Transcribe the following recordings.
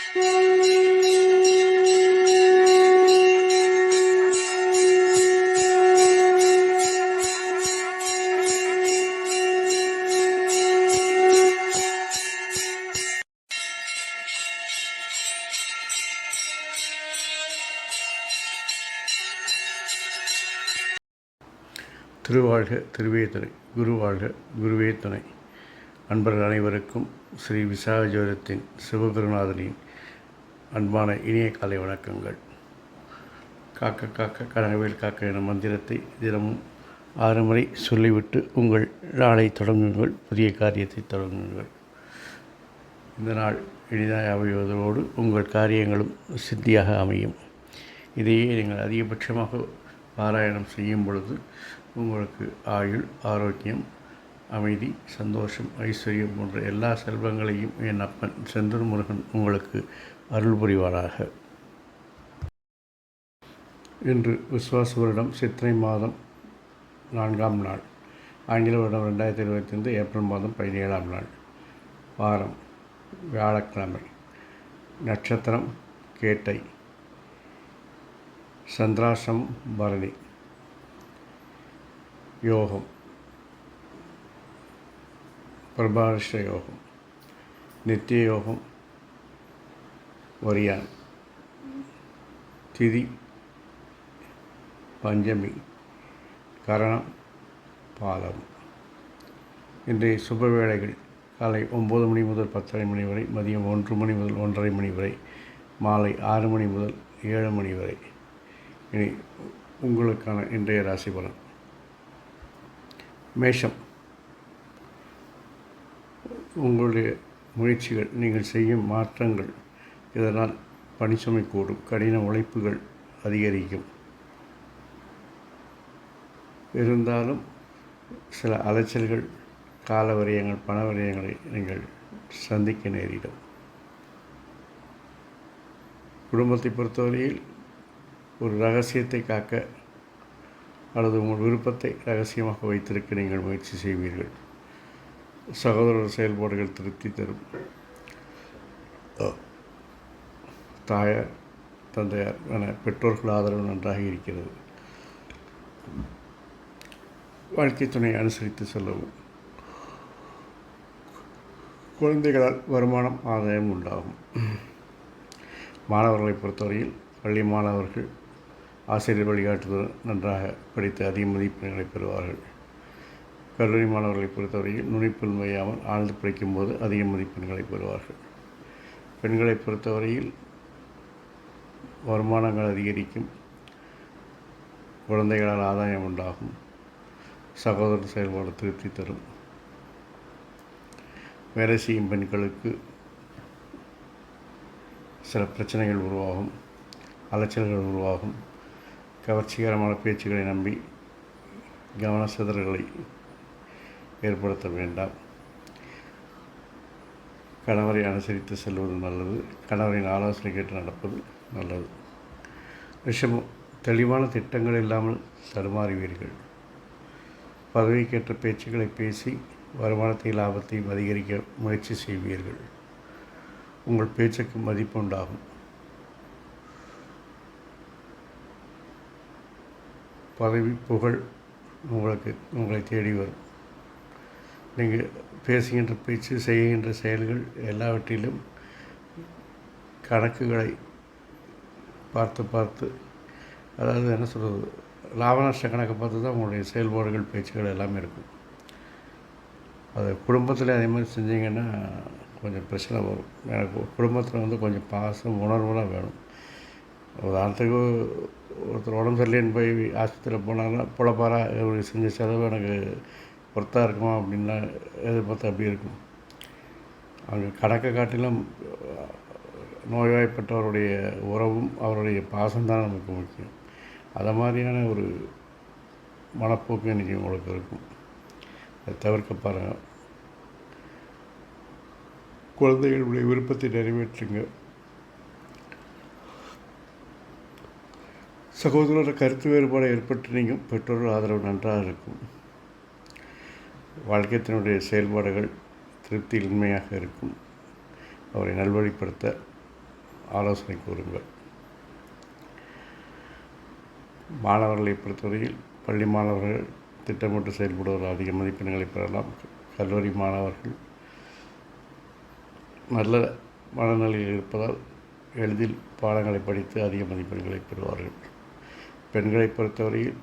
திருவாழ்க திருவே துணை, குருவாழ்க குருவே துணை. அன்பர்கள் அனைவருக்கும் ஸ்ரீ விசாக ஜோதிடத்தின் சிவகுருநாதனின் அன்பான இனிய காலை வணக்கங்கள். காக்க காக்க கனகவேல் காக்க என மந்திரத்தை தினமும் 6 முறை சொல்லிவிட்டு உங்கள் நாளை தொடங்குங்கள், புதிய காரியத்தை தொடங்குங்கள். இந்த நாள் எளிதாக அமைவதோடு உங்கள் காரியங்களும் சித்தியாக அமையும். இதையே நீங்கள் அதிகபட்சமாக பாராயணம் செய்யும் பொழுது உங்களுக்கு ஆயுள், ஆரோக்கியம், அமைதி, சந்தோஷம், ஐஸ்வர்யம் போன்ற எல்லா செல்வங்களையும் என் அப்பன் செந்தூர் முருகன் உங்களுக்கு அருள் புரிவாராக. இன்று விஸ்வாச வருடம் சித்திரை மாதம் 4ஆம் நாள், ஆங்கில வருடம் 2025 ஏப்ரல் மாதம் 17ஆம் நாள், வாரம் வியாழக்கிழமை, நட்சத்திரம் கேட்டை, சந்திராஷ்டம் பரணி, யோகம் பிரபாரிஷ்ட யோகம், நித்திய யோகம் வரியான், திதி பஞ்சமி, கரணம் பாலம். இன்றைய சுப வேளைகள் காலை 9 மணி முதல் 10:30 மணி வரை, மதியம் 1 மணி முதல் 1:30 மணி வரை, மாலை 6 மணி முதல் 7 மணி வரை. இனி உங்களுக்கான இன்றைய ராசி பலன். மேஷம், உங்களுடைய முயற்சிகள், நீங்கள் செய்யும் மாற்றங்கள், இதனால் பணிச்சுமை கூடும், கடின உழைப்புகள் அதிகரிக்கும். இருந்தாலும் சில அலைச்சல்கள், கால விரயங்கள், பண விரயங்களை நீங்கள் சந்திக்க நேரிடும். குடும்பத்தை பொறுத்தவரையில் ஒரு ரகசியத்தை காக்க அல்லது உங்கள் விருப்பத்தை ரகசியமாக வைத்திருக்க நீங்கள் முயற்சி செய்வீர்கள். சகோதரர் செயல்பாடுகள் திருப்தி தரும். தாயார், தந்தையார் என பெற்றோர்கள் ஆதரவு நன்றாக இருக்கிறது. வாழ்க்கை துணை அனுசரித்து செல்லவும். குழந்தைகளால் வருமானம், ஆதாயம் உண்டாகும். மாணவர்களை பொறுத்தவரையில் பள்ளி மாணவர்கள் ஆசிரியர் வழிகாட்டுதல் நன்றாக படித்து அதிக மதிப்பெண்களை பெறுவார்கள். கல்லூரி மாணவர்களை பொறுத்தவரையில் நுனிப்புல் வையாமல் ஆழ்ந்து படிக்கும்போது அதிக மதிப்பெண்களை பெறுவார்கள். பெண்களை பொறுத்தவரையில் வருமானங்கள் அதிகரிக்கும், குழந்தைகளால் ஆதாயம் உண்டாகும், சகோதர செயல்பாடு திருப்தி தரும். வேலை செய்யும் பெண்களுக்கு சில பிரச்சனைகள் உருவாகும், அலைச்சல்கள் உருவாகும். கவர்ச்சிகரமான பேச்சுக்களை நம்பி கவன சிதறல்களை ஏற்படுத்த வேண்டாம். கணவரை அனுசரித்து செல்வது நல்லது. கணவரின் ஆலோசனை கேட்டு நடப்பது நல்லது. ரிஷபம், தெளிவான திட்டங்கள் இல்லாமல் தடுமாறுவீர்கள். பதவிக்கேற்ற பேச்சுக்களை பேசி வருமானத்தை, லாபத்தையும் அதிகரிக்க முயற்சி செய்வீர்கள். உங்கள் பேச்சுக்கு மதிப்பு உண்டாகும். பதவி, புகழ் உங்களை தேடி வரும். நீங்கள் பேசுகின்ற பேச்சு, செய்கின்ற செயல்கள் எல்லாவற்றிலும் கணக்குகளை பார்த்து அதாவது என்ன சொல்கிறது, லாப நஷ்ட கணக்கை பார்த்து தான் உங்களுடைய செயல்பாடுகள், பேச்சுகள் எல்லாமே இருக்கும். அது குடும்பத்தில் அதே மாதிரி செஞ்சிங்கன்னா கொஞ்சம் பிரச்சனை வரும். எனக்கு குடும்பத்தில் கொஞ்சம் பாசம், உணர்வுலாம் வேணும். உதாரணத்துக்கு ஒருத்தர் உடம்பு சரியில்லைன்னு போய் ஆஸ்பத்திரியில் போனாங்கன்னா புலப்பாரா இவருக்கு செஞ்ச செலவு எனக்கு பொறுத்தாக இருக்குமா அப்படின்லாம் எதிர்பார்த்து அப்படி இருக்கும். அங்கே கணக்கை காட்டிலும் நோய்வாய்ப்பட்டவருடைய உறவும் அவருடைய பாசம்தான் நமக்கு முக்கியம். அதை மாதிரியான ஒரு மனப்போக்கு இன்றைக்கி உங்களுக்கு இருக்கும். அதை தவிர்க்க பாருங்கள். குழந்தைகளுடைய விருப்பத்தை நிறைவேற்றுங்க. சகோதரர் கருத்து வேறுபாடு ஏற்பட்டு நீங்கள் பெற்றோர்கள் ஆதரவு நன்றாக இருக்கும். வாழ்க்கைத்தினுடைய செயல்பாடுகள் திருப்தியின்மையாக இருக்கும். அவரை நல்வழிப்படுத்த ஆலோசனை கூறுங்கள். மாணவர்களை பொறுத்தவரையில் பள்ளி மாணவர்கள் திட்டமிட்டு செயல்படுவதில் அதிக மதிப்பெண்களை பெறலாம். கல்லூரி மாணவர்கள் நல்ல மனநிலையில் இருப்பதால் எளிதில் பாடங்களை படித்து அதிக மதிப்பெண்களை பெறுவார்கள். பெண்களை பொறுத்தவரையில்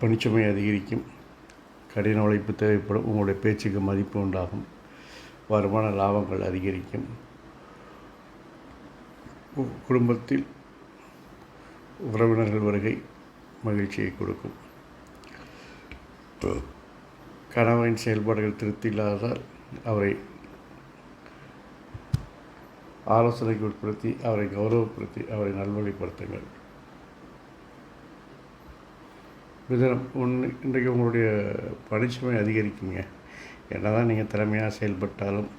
பணிச்சுமை அதிகரிக்கும், கடின உழைப்பு தேவைப்படும், உங்களுடைய பேச்சுக்கு மதிப்பு உண்டாகும், வருமான லாபங்கள் அதிகரிக்கும், குடும்பத்தில் உறவினர்கள் வருகை மகிழ்ச்சியை கொடுக்கும். கணவரின் செயல்பாடுகள் திருப்தி இல்லாததால் அவரை ஆலோசனைக்கு உட்படுத்தி அவரை கௌரவப்படுத்தி அவரை நல்வழிப்படுத்துங்கள். மிதனம் இன்றைக்கு உங்களுடைய பணிச்சுமை அதிகரிக்குங்க. என்ன தான் நீங்கள் திறமையாக செயல்பட்டாலும்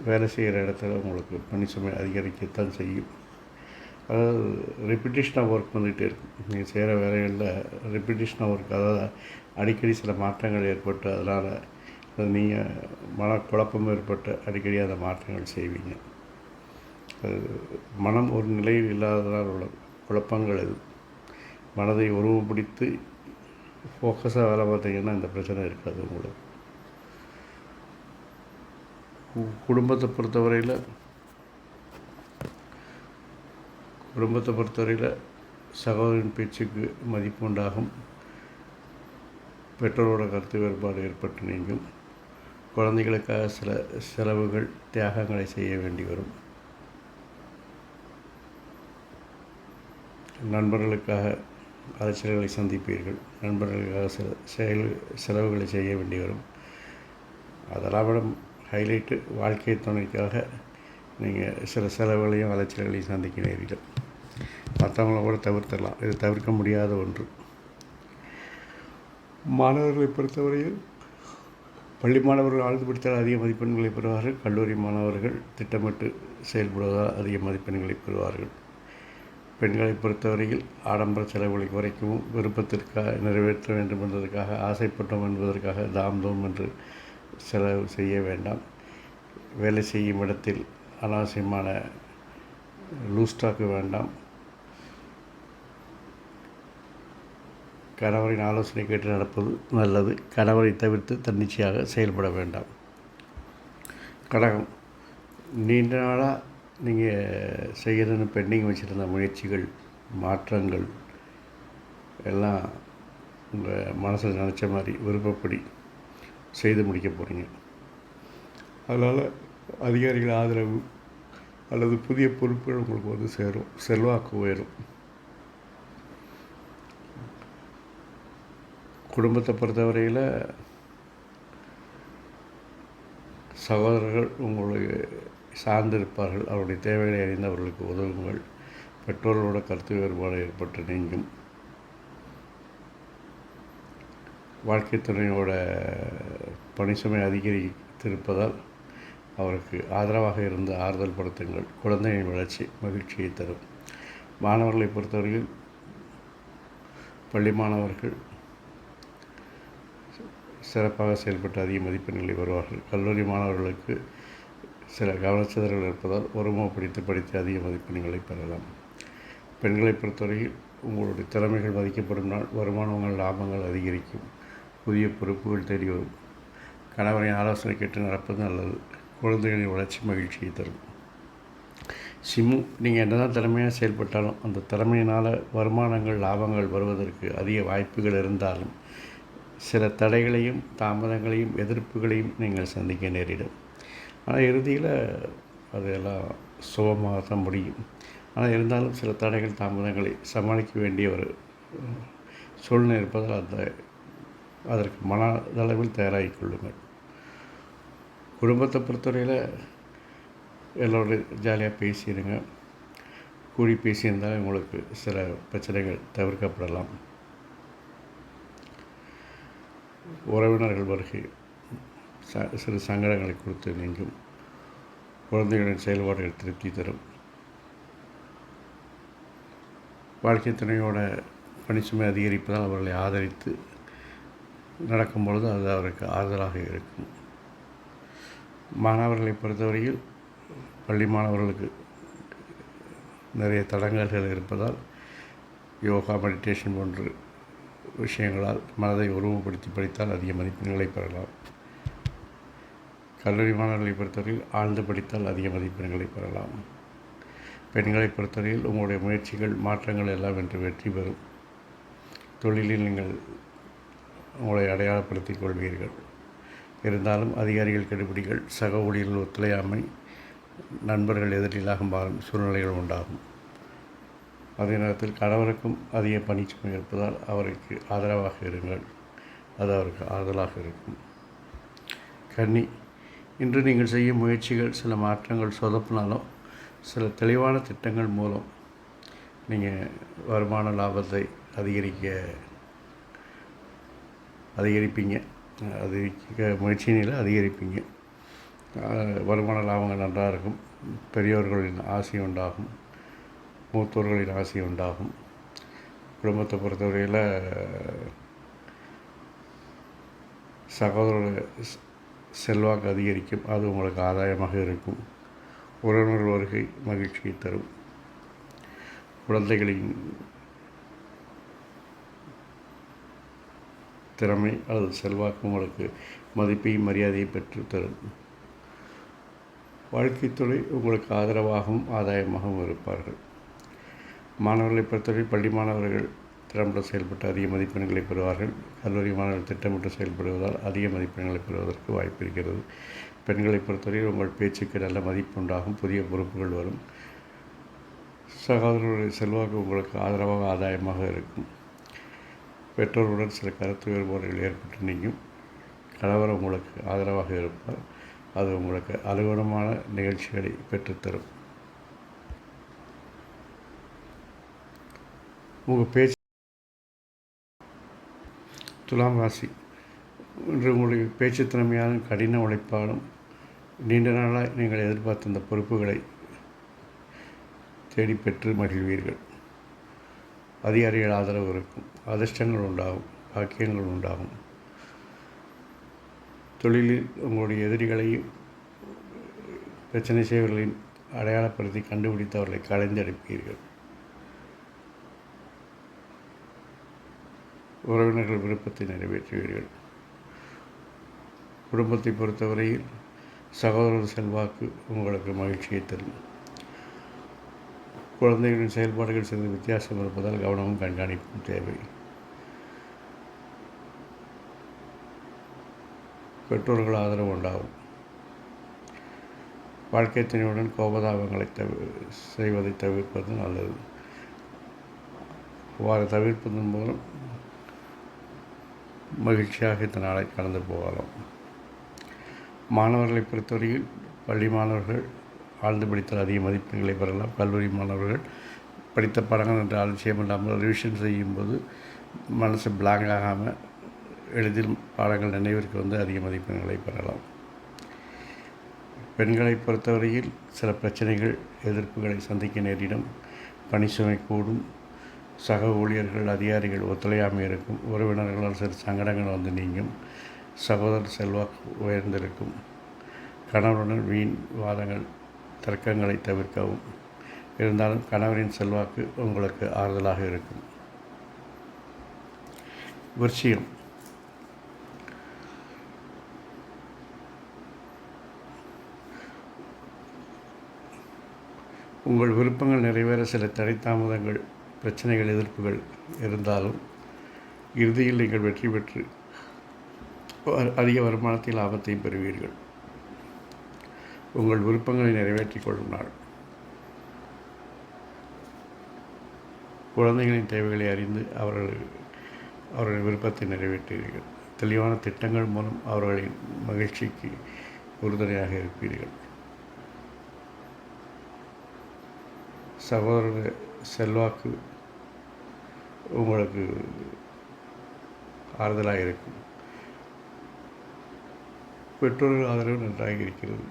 வேலை செய்கிற இடத்துல உங்களுக்கு பணிச்சுமை அதிகரிக்கத்தான் செய்யும். அதாவது ரெப்பிட்டேஷன் ஆஃப் ஒர்க் வந்துகிட்டே இருக்கும். நீங்கள் செய்கிற வேலைகளில் ரெப்பிட்டேஷன் ஆஃப் ஒர்க், அதாவது அடிக்கடி சில மாற்றங்கள் ஏற்பட்டு அதனால் நீங்கள் மனக்குழப்பம் ஏற்பட்டு அடிக்கடி அந்த மாற்றங்கள் செய்வீங்க. அது மனம் ஒரு நிலையில் இல்லாததால் உள்ள குழப்பங்கள் அது. மனதை உருவப்படுத்தி ஃபோக்கஸாக வேலை பார்த்தீங்கன்னா இந்த பிரச்சனை இருக்காது உங்களுக்கு. குடும்பத்தை பொறுத்தவரையில் சகோதரின் பேச்சுக்கு மதிப்பு உண்டாகும், பெற்றோரோட கருத்து வேறுபாடு ஏற்பட்டு நீங்கும், குழந்தைகளுக்காக சில செலவுகள் தியாகங்களை செய்ய வேண்டி வரும், நண்பர்களுக்காக அலைச்சல்களை சந்திப்பீர்கள், நண்பர்களுக்காக சில செலவுகளை செய்ய வேண்டி வரும். அதெல்லாம் விட ஹைலைட்டு வாழ்க்கை துணைக்காக நீங்கள் சில செலவுகளையும் அலைச்சல்களையும் சந்திக்க நேரிடும். மற்றவங்கள கூட தவிர்த்திடலாம், இது தவிர்க்க முடியாத ஒன்று. மாணவர்களை பொறுத்தவரையில் பள்ளி மாணவர்கள் ஆழ்ந்து படித்தால் அதிக மதிப்பெண்களை பெறுவார்கள். கல்லூரி மாணவர்கள் திட்டமிட்டு செயல்படுவதால் அதிக மதிப்பெண்களை பெறுவார்கள். பெண்களை பொறுத்தவரையில் ஆடம்பர செலவுகளை குறைக்கவும், விருப்பத்திற்காக நிறைவேற்ற வேண்டும் என்பதற்காக, ஆசைப்பட்டோம் என்பதற்காக தாம் தோம் என்று செலவு செய்ய வேண்டாம். வேலை செய்யும் இடத்தில் அனாவசியமான லூஸ் ஸ்டாக்கு வேண்டாம். கணவரின் ஆலோசனை கேட்டு நடப்பது நல்லது. கணவரை தவிர்த்து தன்னிச்சையாக செயல்பட வேண்டாம். கடகம், நீண்ட நாளாக நீங்கள் செய்யணும்னு பெண்டிங் வச்சுருந்த முயற்சிகள், மாற்றங்கள் எல்லாம் உங்கள் மனசில் நினச்ச மாதிரி விருப்பப்படி செய்து முடிக்க போகிறீங்க. அதனால் அதிகாரிகள் ஆதரவு அல்லது புதிய பொறுப்புகள் உங்களுக்கு வந்து சேரும், செல்வாக்கு உயரும். குடும்பத்தை பொறுத்தவரையில் சகோதரர்கள் உங்களை சார்ந்திருப்பார்கள். அவருடைய தேவைகளை அறிந்து அவர்களுக்கு உதவுங்கள். பெற்றோர்களோட கருத்து வேறுபாடு ஏற்பட்டு நீங்கும். வாழ்க்கை துணையோட பணிசுமை அதிகரித்திருப்பதால் அவருக்கு ஆதரவாக இருந்து ஆறுதல் படுத்துங்கள். குழந்தையின் வளர்ச்சி மகிழ்ச்சியை தரும். மாணவர்களை பொறுத்தவரையில் பள்ளி மாணவர்கள் சிறப்பாக செயல்பட்டு அதிக மதிப்பெண்களை வருவார்கள். கல்லூரி மாணவர்களுக்கு சில கவனச்சிதறல் இருப்பதால் ஒருமுகப்படுத்தி படித்து அதிக மதிப்பெண்களை பெறலாம். பெண்களை பொறுத்தவரையில் உங்களுடைய திறமைகள் மதிக்கப்படும் நாள், வருமானங்கள் லாபங்கள் அதிகரிக்கும், புதிய பொறுப்புகள் தேடி வரும். கணவரின் ஆலோசனை கேட்டு நடப்பது நல்லது. குழந்தைகளின் வளர்ச்சி மகிழ்ச்சியை தரும். சிம்மு, நீங்கள் என்ன தான் திறமையாக செயல்பட்டாலும் அந்த திறமையினால் வருமானங்கள் லாபங்கள் வருவதற்கு அதிக வாய்ப்புகள் இருந்தாலும் சில தடைகளையும் தாமதங்களையும் எதிர்ப்புகளையும் நீங்கள் சந்திக்க நேரிடும். ஆனால் இறுதியில் அதெல்லாம் சுகமாகத்தான் முடியும். ஆனால் இருந்தாலும் சில தடைகள் தாமதங்களை சமாளிக்க வேண்டிய ஒரு சூழ்நிலை இருப்பதால் அதற்கு மனதளவில் தயாராகி கொள்ளுங்கள். குடும்பத்தை பொறுத்தவரையில் எல்லோரும் ஜாலியாக பேசிடுங்க. கூடி பேசியிருந்தால் உங்களுக்கு சில பிரச்சனைகள் தவிர்க்கப்படலாம். உறவினர்கள் வருகை சிறு சங்கடங்களை கொடுத்து நீங்கும். குழந்தைகளின் செயல்பாடுகள் திருப்தி தரும். வாழ்க்கை துணையோட பணிச்சுமை அதிகரிப்பதால் அவர்களை ஆதரித்து நடக்கும் பொழுது அது அவருக்கு ஆறுதலாக இருக்கும். மாணவர்களை பொறுத்தவரையில் பள்ளி மாணவர்களுக்கு நிறைய தடங்கல்கள் இருப்பதால் யோகா, மெடிடேஷன் போன்ற விஷயங்களால் மனதை ஒருமுகப்படுத்தி படித்தால் அதிக மதிப்பெண்களை பெறலாம். கல்லூரி மாணவர்களை பொறுத்தவரையில் ஆழ்ந்து படித்தால் அதிக மதிப்பெண்களை பெறலாம். பெண்களை பொறுத்தவரையில் உங்களுடைய முயற்சிகள், மாற்றங்கள் எல்லாம் என்று வெற்றி பெறும். தொழிலில் நீங்கள் உங்களை அடையாளப்படுத்திக் கொள்வீர்கள். இருந்தாலும் அதிகாரிகள் கெடுபிடிகள், சக ஊழியர்கள் ஒத்துழையாமை, நண்பர்கள் எதிரிலாக மாறும் சூழ்நிலைகள் உண்டாகும். அதே நேரத்தில் கணவருக்கும் அதிக பணிச்சுமை இருப்பதால் அவருக்கு ஆதரவாக இருங்கள். அது அவருக்கு ஆறுதலாக இருக்கும். கன்னி, இன்று நீங்கள் செய்யும் முயற்சிகள் சில மாற்றங்கள் சொதப்பினாலும் சில தெளிவான திட்டங்கள் மூலம் நீங்கள் வருமான லாபத்தை அதிகரிப்பீங்க. முயற்சியினில் அதிகரிப்பீங்க. வருமான லாபங்கள் நன்றாக இருக்கும். பெரியோர்களின் ஆசை உண்டாகும். மூத்தோர்களின் ஆசை உண்டாகும். குடும்பத்தை பொறுத்தவரையில் சகோதர செல்வாக்கு அதிகரிக்கும். அது உங்களுக்கு ஆதாயமாக இருக்கும். உறவினர்கள் வருகை மகிழ்ச்சியை தரும். குழந்தைகளின் திறமை அல்லது செல்வாக்கு உங்களுக்கு மதிப்பையும் மரியாதையை பெற்றுத்தரும். வாழ்க்கை துணை உங்களுக்கு ஆதரவாகவும் ஆதாயமாகவும் இருப்பார்கள். மாணவர்களை பொறுத்தவரை பள்ளி மாணவர்கள் திறம்பட செயல்பட்டு அதிக மதிப்பெண்களை பெறுவார்கள். கல்லூரி மாணவர்கள் திட்டமிட்டு செயல்படுவதால் அதிக மதிப்பெண்களை பெறுவதற்கு வாய்ப்பு இருக்கிறது. பெண்களை பொறுத்தவரையில் உங்கள் பேச்சுக்கு நல்ல மதிப்பு உண்டாகும். புதிய பொறுப்புகள் வரும். சகோதரர்களுடைய செல்வாக்கு உங்களுக்கு ஆதரவாக ஆதாயமாக இருக்கும். பெற்றோருடன் சில கருத்து வேறுபாடுகள் ஏற்பட்டு நீங்கும். கணவர் உங்களுக்கு ஆதரவாக இருப்பார். அது உங்களுக்கு அலுவலகமான நிகழ்ச்சிகளை பெற்றுத்தரும். உங்கள் பேச்சு. துலாம் ராசி, இன்று உங்களுடைய பேச்சு திறமையாலும் கடின உழைப்பாலும் நீண்ட நாளாக நீங்கள் எதிர்பார்த்த அந்த பொறுப்புகளை தேடி பெற்று மகிழ்வீர்கள். அதிகாரிகள் ஆதரவு இருக்கும். அதிர்ஷ்டங்கள் உண்டாகும். பாக்கியங்கள் உண்டாகும். தொழிலில் உங்களுடைய எதிரிகளையும் பிரச்சனை செய்வர்களின் அடையாளப்படுத்தி கண்டுபிடித்து அவர்களை கலைந்தெடுப்பீர்கள். உறவினர்கள் விருப்பத்தை நிறைவேற்றுவீர்கள். குடும்பத்தை பொறுத்தவரையில் சகோதரர் செல்வாக்கு உங்களுக்கு மகிழ்ச்சியை தரும். குழந்தைகளின் செயல்பாடுகள் சிறிது வித்தியாசம் இருப்பதால் கவனமும் கண்காணிப்பும் தேவை. பெற்றோர்கள் ஆதரவு உண்டாகும். வாழ்க்கை துணையுடன் கோபதாபங்களை செய்வதை தவிர்ப்பது நல்லது. அவ்வாறு தவிர்ப்பதன் மூலம் மகிழ்ச்சியாக இந்த நாளை கடந்து போகலாம். மாணவர்களை பொறுத்தவரையில் பள்ளி மாணவர்கள் ஆழ்ந்து படித்தால் அதிக மதிப்பெண்களை பெறலாம். கல்லூரி மாணவர்கள் படித்த பாடங்கள் என்ற அலட்சியம் இல்லாமல் ரிவிஷன் செய்யும்போது மனசு பிளாங்க் ஆகாமல் எளிதில் பாடங்கள் நினைவிற்கு வந்து அதிக மதிப்பெண்களை பெறலாம். பெண்களை பொறுத்தவரையில் சில பிரச்சனைகள், எதிர்ப்புகளை சந்திக்க நேரிடும். பணிச்சுமை கூடும். சக ஊழியர்கள், அதிகாரிகள் ஒத்துழையாமை இருக்கும். உறவினர்களால் சில சங்கடங்கள் வந்து நீங்கும். சகோதரர் செல்வாக்கு உயர்ந்திருக்கும். கணவருடன் வீண் வாதங்கள், தர்க்கங்களை தவிர்க்கவும். இருந்தாலும் கணவரின் செல்வாக்கு உங்களுக்கு ஆறுதலாக இருக்கும். விருச்சிகம், உங்கள் விருப்பங்கள் நிறைவேற சில தடை தாமதங்கள், பிரச்சனைகள், எதிர்ப்புகள் இருந்தாலும் இறுதியில் நீங்கள் வெற்றி பெற்று அதிக வருமானத்தை, லாபத்தையும் பெறுவீர்கள். உங்கள் விருப்பங்களை நிறைவேற்றிக் கொள்ளும் நாள். குழந்தைகளின் தேவைகளை அறிந்து அவர்களின் விருப்பத்தை நிறைவேற்றுவீர்கள். தெளிவான திட்டங்கள் மூலம் அவர்களின் மகிழ்ச்சிக்கு உறுதுணையாக இருப்பீர்கள். சகோதர செல்வாக்கு உங்களுக்கு ஆறுதலாக இருக்கும். பெற்றோர்கள் ஆதரவு நன்றாக இருக்கிறது.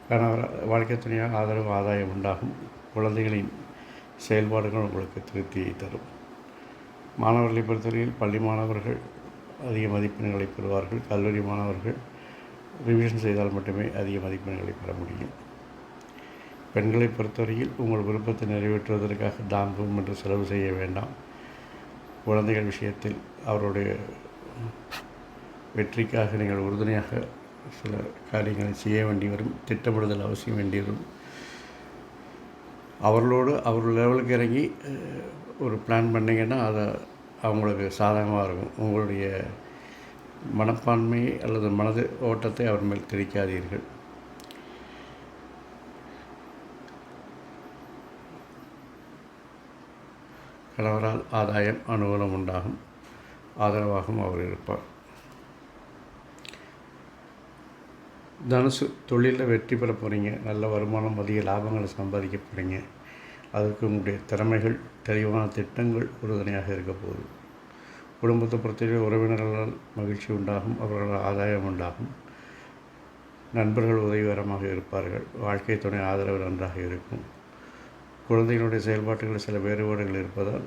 கணவர், வாழ்க்கை துணையாக ஆதரவு, ஆதாயம் உண்டாகும். குழந்தைகளின் செயல்பாடுகள் உங்களுக்கு திருப்தியை தரும். மாணவர்களை பொறுத்தவரையில் பள்ளி மாணவர்கள் அதிக மதிப்பெண்களை பெறுவார்கள். கல்லூரி மாணவர்கள் ரிவிஷன் செய்தால் மட்டுமே அதிக மதிப்பெண்களை பெற முடியும். பெண்களை பொறுத்தவரையில் உங்கள் விருப்பத்தை நிறைவேற்றுவதற்காக தாம்பூம் என்று செலவு செய்ய வேண்டாம். குழந்தைகள் விஷயத்தில் அவருடைய வெற்றிக்காக நீங்கள் உறுதுணையாக சில காரியங்களை செய்ய வேண்டி வரும். திட்டமிடுதல் அவசியம் வேண்டி வரும். அவர்களோடு அவர் லெவலுக்கு இறங்கி ஒரு பிளான் பண்ணிங்கன்னா அதை அவங்களுக்கு சாதகமாக இருக்கும். உங்களுடைய மனப்பான்மையை அல்லது மனது ஓட்டத்தை அவர் மேல் திரிக்காதீர்கள். கணவரால் ஆதாயம் அனுகூலம் உண்டாகும். ஆதரவாகவும் அவர் இருப்பார். தனுசு, தொழிலில் வெற்றி பெற போகிறீங்க. நல்ல வருமானம், அதிக லாபங்களை சம்பாதிக்க போகிறீங்க. அதற்கு உங்களுடைய திறமைகள், தெளிவான திட்டங்கள் உறுதுணையாக இருக்க போகுது. குடும்பத்தை பொறுத்தவரை உறவினர்களால் மகிழ்ச்சி உண்டாகும். அவர்களால் ஆதாயம் உண்டாகும். நண்பர்கள் உதவிகரமாக இருப்பார்கள். வாழ்க்கை துணை ஆதரவு நன்றாக இருக்கும். குழந்தைகளுடைய செயல்பாடுகளில் சில வேறுபாடுகள் இருப்பதால்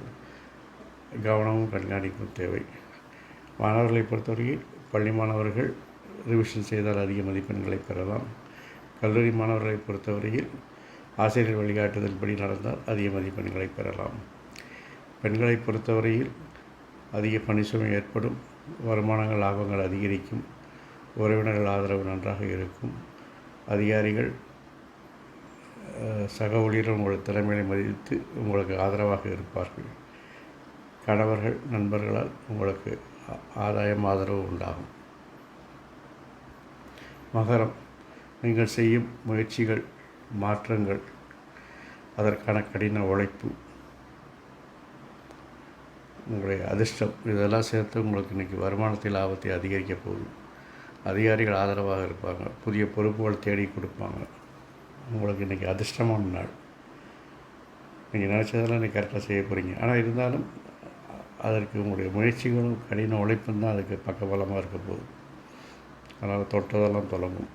கவனமும் கண்காணிப்பும் தேவை. மாணவர்களை பொறுத்தவரையில் பள்ளி மாணவர்கள் ரிவிஷன் செய்தால் அதிக மதிப்பெண்களை பெறலாம். கல்லூரி மாணவர்களை பொறுத்தவரையில் ஆசிரியர் வழிகாட்டுதல் படி நடந்தால் அதிக மதிப்பெண்களை பெறலாம். பெண்களை பொறுத்தவரையில் அதிக பணிச்சுமை ஏற்படும். வருமானங்கள், லாபங்கள் அதிகரிக்கும். உறவினர்கள் ஆதரவு நன்றாக இருக்கும். அதிகாரிகள், சக ஊழியர்கள் உங்கள் திறமையை மதித்து உங்களுக்கு ஆதரவாக இருப்பார்கள். கணவர்கள், நண்பர்களால் உங்களுக்கு ஆதாயம், ஆதரவு உண்டாகும். மகரம், நீங்கள் செய்யும் முயற்சிகள், மாற்றங்கள், அதற்கான கடின உழைப்பு, உங்களுடைய அதிர்ஷ்டம், இதெல்லாம் சேர்த்து உங்களுக்கு இன்றைக்கி வருமானத்தில் லாபத்தை அதிகரிக்க போகுது. அதிகாரிகள் ஆதரவாக இருப்பாங்க. புதிய பொறுப்புகள் தேடி கொடுப்பாங்க. உங்களுக்கு இன்றைக்கி அதிர்ஷ்டமான நாள். நீங்கள் நினச்சதெல்லாம் இன்றைக்கி கரெக்டாக செய்ய போகிறீங்க. ஆனால் இருந்தாலும் அதற்கு உங்களுடைய முயற்சிகளும் கடின உழைப்பும் தான் அதுக்கு பக்கபலமாக இருக்க போகுது. அதனால் தொட்டதெல்லாம் தொடங்கும்.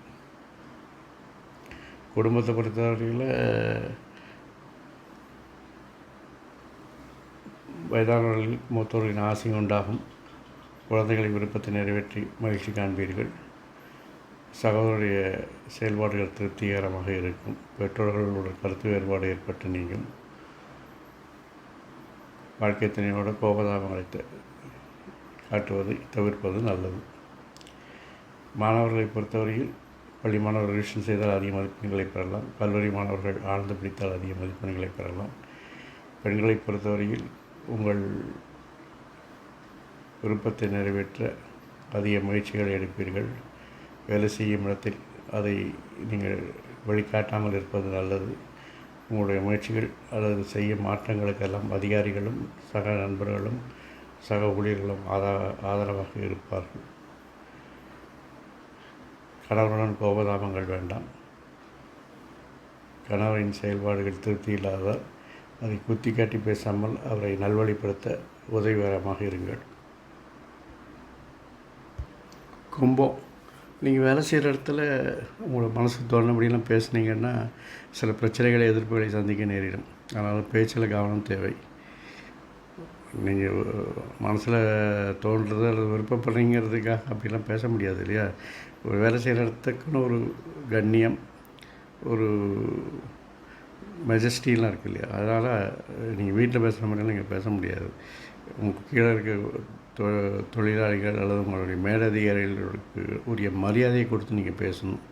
குடும்பத்தை பொறுத்தவரையில் வயதானவர்கள், மூத்தோர்களின் ஆசை உண்டாகும். குழந்தைகளின் விருப்பத்தை நிறைவேற்றி மகிழ்ச்சி காண்பீர்கள். சகோதரருடைய செயல்பாடுகள் திருப்திகரமாக இருக்கும். பெற்றோர்களோட கருத்து வேறுபாடு ஏற்பட்டு நீங்கும். வாழ்க்கை துணையோட கோபதாபங்களை காட்டுவதை தவிர்ப்பது நல்லது. மாணவர்களை பொறுத்தவரையில் பள்ளி மாணவர்கள் ரிவிஷன் செய்தால் அதிக மதிப்பெண்களை பெறலாம். கல்லூரி மாணவர்கள் ஆழ்ந்து பிடித்தால் அதிக மதிப்பெண்களை பெறலாம். பெண்களை பொறுத்தவரையில் உங்கள் விருப்பத்தை நிறைவேற்ற அதிக முயற்சிகளை எடுப்பீர்கள். வேலை செய்யும் இடத்தில் அதை நீங்கள் வழிகாட்டாமல் இருப்பது நல்லது. உங்களுடைய முயற்சிகள் அல்லது செய்யும் மாற்றங்களுக்கெல்லாம் அதிகாரிகளும் சக நண்பர்களும் சக ஊழியர்களும் ஆதரவாக இருப்பார்கள். கணவருடன் கோபதாபங்கள் வேண்டாம். கணவரின் செயல்பாடுகள் திருப்தி இல்லாததால் அதை குத்தி காட்டி பேசாமல் அவரை நல்வழிப்படுத்த உதவிகரமாக இருங்கள். கும்பம், நீங்கள் வேலை செய்கிற இடத்துல உங்களோட மனசுக்கு தோணும்படியெல்லாம் பேசுனீங்கன்னா சில பிரச்சனைகளை, எதிர்ப்புகளை சந்திக்க நேரிடும். அதனால் பேச்சில் கவனம் தேவை. நீங்கள் மனசில் தோன்றுறது அல்லது விருப்பப்படுறீங்கிறதுக்காக அப்படிலாம் பேச முடியாது இல்லையா? ஒரு வேலை செய்கிற இடத்துக்குன்னு ஒரு கண்ணியம், ஒரு மெஜஸ்டிலாம் இருக்குது இல்லையா? அதனால் நீங்கள் வீட்டில் பேசுகிற மாதிரிலாம் நீங்கள் பேச முடியாது. உங்கள் கீழே இருக்க தொழிலாளிகள் அல்லது உங்களுடைய மேலதிகாரிகளுக்கு உரிய மரியாதையை கொடுத்து நீங்கள் பேசணும்.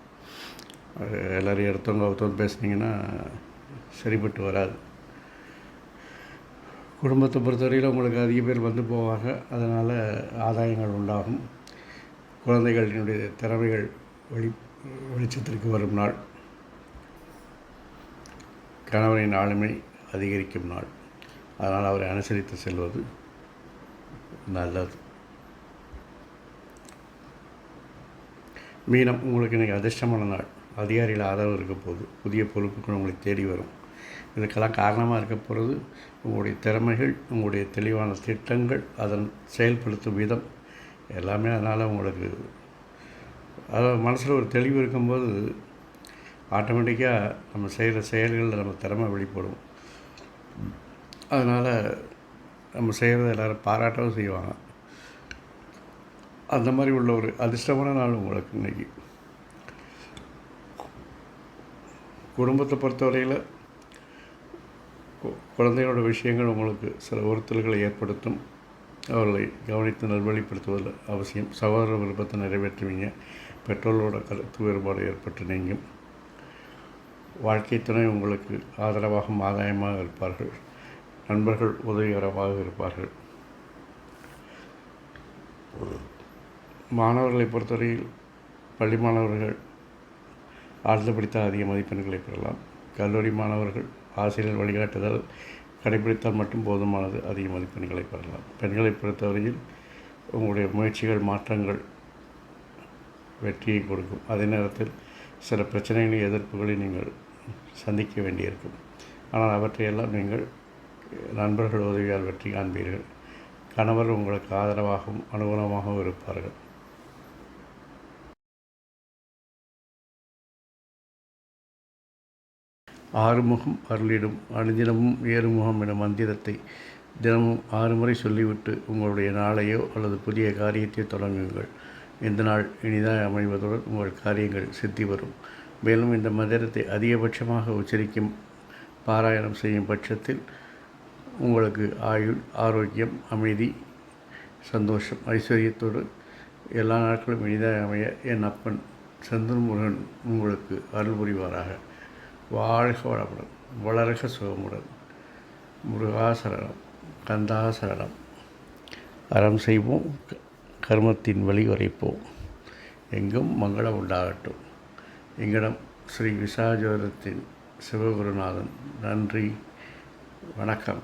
எல்லோரும் ஒருத்தவங்க பேசுனீங்கன்னா சரிப்பட்டு வராது. குடும்பத்தை பொறுத்தவரையில் உங்களுக்கு அதிக பேர் வந்து போவாங்க. அதனால் ஆதாயங்கள் உண்டாகும். குழந்தைகளினுடைய திறமைகள் வெளிச்சத்திற்கு வரும் நாள். கணவரின் ஆளுமை அதிகரிக்கும் நாள். அதனால் அவரை அனுசரித்து செல்வது நல்லது. மீனம், உங்களுக்கு இன்றைக்கி அதிர்ஷ்டமான நாள். அதிகாரிகள் ஆதரவு இருக்க போகுது. புதிய பொறுப்புகள் உங்களை தேடி வரும். இதுக்கெல்லாம் காரணமாக இருக்க போகிறது உங்களுடைய திறமைகள், உங்களுடைய தெளிவான திட்டங்கள், அதன் செயல்படுத்தும் விதம் எல்லாமே. அதனால் உங்களுக்கு அதாவது மனசில் ஒரு தெளிவு இருக்கும்போது ஆட்டோமேட்டிக்காக நம்ம செய்கிற செயல்களில் நம்ம திறமை வெளிப்படும். அதனால் நம்ம செய்கிறத எல்லோரும் பாராட்டவும் செய்வாங்க. அந்த மாதிரி உள்ள ஒரு அதிர்ஷ்டமான நாள் உங்களுக்கு இன்றைக்கி. குடும்பத்தை பொறுத்தவரையில் குழந்தைகளோட விஷயங்கள் உங்களுக்கு சில உறுத்தல்களை ஏற்படுத்தும். அவர்களை கவனித்து நல்வழிப்படுத்துவதில் அவசியம். சகோதர விருப்பத்தை நிறைவேற்றுவீங்க. பெற்றோர்களோட கருத்து வேறுபாடு ஏற்பட்டு நீங்கும். வாழ்க்கை துணை உங்களுக்கு ஆதரவாக ஆதாயமாக இருப்பார்கள். நண்பர்கள் உதவிகரமாக இருப்பார்கள். மாணவர்களை பொறுத்தவரையில் பள்ளி மாணவர்கள் ஆழ்ந்து படித்தால் அதிக மதிப்பெண்களை பெறலாம். கல்லூரி மாணவர்கள் ஆசிரியர் வழிகாட்டுதல் கடைபிடித்தால் மட்டும் போதுமானது, அதிக மதிப்பெண்களை பெறலாம். பெண்களை பொறுத்தவரையில் உங்களுடைய முயற்சிகள் மாற்றங்கள் வெற்றியை கொடுக்கும். அதே நேரத்தில் சில பிரச்சனைகளை எதிர்ப்புகளை நீங்கள் சந்திக்க வேண்டியிருக்கும். ஆனால் அவற்றையெல்லாம் நீங்கள் நண்பர்கள் உதவியால் வெற்றி காண்பீர்கள். கணவர் உங்களுக்கு ஆதரவாகவும் அனுகூலமாகவும் இருப்பார்கள். ஆறுமுகம் அருளிடும் அனுதினமும் ஏறுமுகம் என மந்திரத்தை தினமும் 6 முறை சொல்லிவிட்டு உங்களுடைய நாளையோ அல்லது புதிய காரியத்தை தொடங்குங்கள். இந்த நாள் இனிதாக அமைவதுடன் உங்கள் காரியங்கள் சித்தி வரும். மேலும் இந்த மந்திரத்தை அதிகபட்சமாக உச்சரிக்கும் பாராயணம் செய்யும் பட்சத்தில் உங்களுக்கு ஆயுள், ஆரோக்கியம், அமைதி, சந்தோஷம், ஐஸ்வர்யத்தோடு எல்லா நாட்களும் இனிதாக அமைய என் அப்பன் செந்தூர் முருகன் உங்களுக்கு அருள் புரிவாராக. வாழ்க வளமுடன், வளர்க சுகமுடன். முருகாசரணம், கந்தாசரணம். அறம் செய்வோம், கர்மத்தின் வழி உரைப்போம். எங்கும் மங்களம் உண்டாகட்டும். எங்களிடம் ஸ்ரீ விசாஜோதத்தின் சிவகுருநாதன். நன்றி, வணக்கம்.